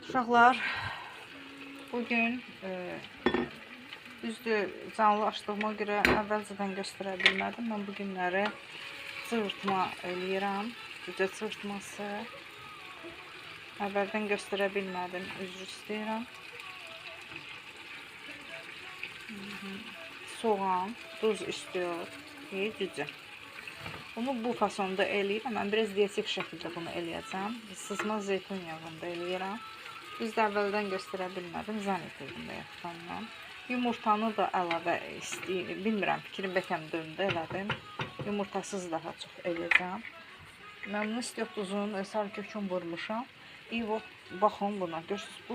Uşaqlar, bugün düzdür, canlı açdığıma görə əvvəlcədən göstərə bilmədim. Mən bu günləri cıvırtma eləyirəm. Cücə cıvırtması. Əvvəldən göstərə bilmədim, üzr istəyirəm. Soğan, duz istiyor, cücə. Bunu bu fasonda eləyirəm. Mən biraz dietik şəkildə bunu eləyəcəm. Sızma zeytun yağında eləyirəm. Biz də əvvəldən göstərə bilmədim, zən etirdim də yaxdandan. Yumurtanı da əlavə istəyirəm. Bilmirəm, fikrim bəkəm döndü, elədim. Yumurtasız daha çox eləyəcəm. Mən bunu istiyor uzun, sarı kökün vurmuşam. İyi, baxın buna, görürsünüz, bu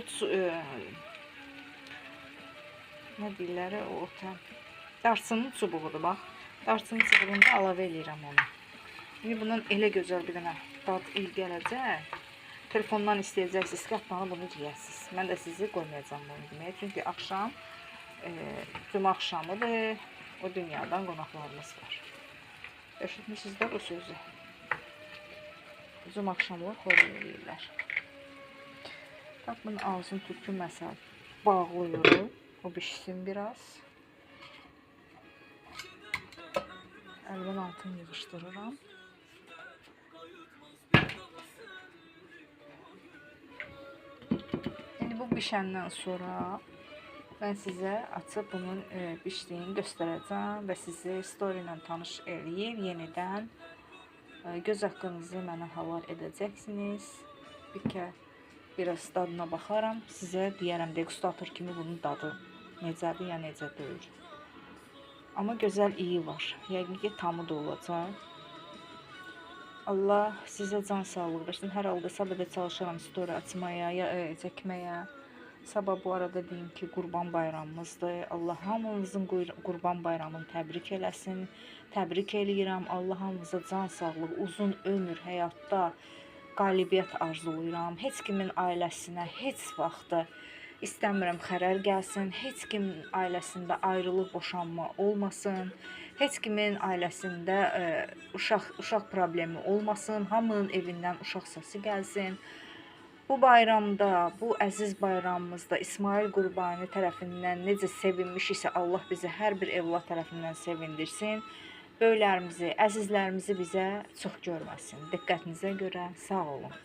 nə deyirlər, o darçının çubuğudur, bax. Darçının çubuğunu da əlavə eləyirəm onu. İndi bundan elə gözəl bir dənə dad il gələcək. Telefondan istəyəcəksiniz ki, atmağı bunu deyəsiniz. Mən də sizi qoymayacağım bunu deməyə. Çünki axşam, cümə axşamıdır, o dünyadan qonaqlarımız var. Eşitmişsiniz də bu sözü. Cümə axşamı xorul eləyirlər. Bax, bunun ağzını tükü məsəl bağlıyorum. O bişsin biraz. Əlvan altını yığışdırıram. Bu bişəndən sonra mən sizə açıb bunun bişdiyini göstərəcəm və sizi story ilə tanış eləyib yenidən göz haqqınızı mənə halal edəcəksiniz. Biraz dadına baxaram, sizə deyərəm degustator kimi bunun dadı necədir ya necə deyil. Amma gözəl iyi var. Yəqin ki tamı da olacaq. Allah sizə can sağlığı versin. Hər halda sabah da çalışıram story açmaya, çəkməyə. Sabah bu arada deyim ki, Qurban bayramımızdır. Allah hamınızın Qurban bayramını təbrik eləsin. Təbrik eləyirəm. Allah hamınıza can sağlığı, uzun ömür, həyatda qalibiyyət arzulayıram. Heç kimin ailəsinə heç vaxtı istəmirəm xərər gəlsin. Heç kimin ailəsində ayrılıq, boşanma olmasın. Heç kimin ailəsində uşaq problemi olmasın. Hamının evindən uşaq səsi gəlsin. Bu bayramda, bu əziz bayramımızda İsmail Qurbani tərəfindən necə sevinmiş isə Allah bizi hər bir evlad tərəfindən sevindirsin. Böyüklərimizi, əzizlərimizi bizə çox görməsin. Diqqətinizə görə sağ olun.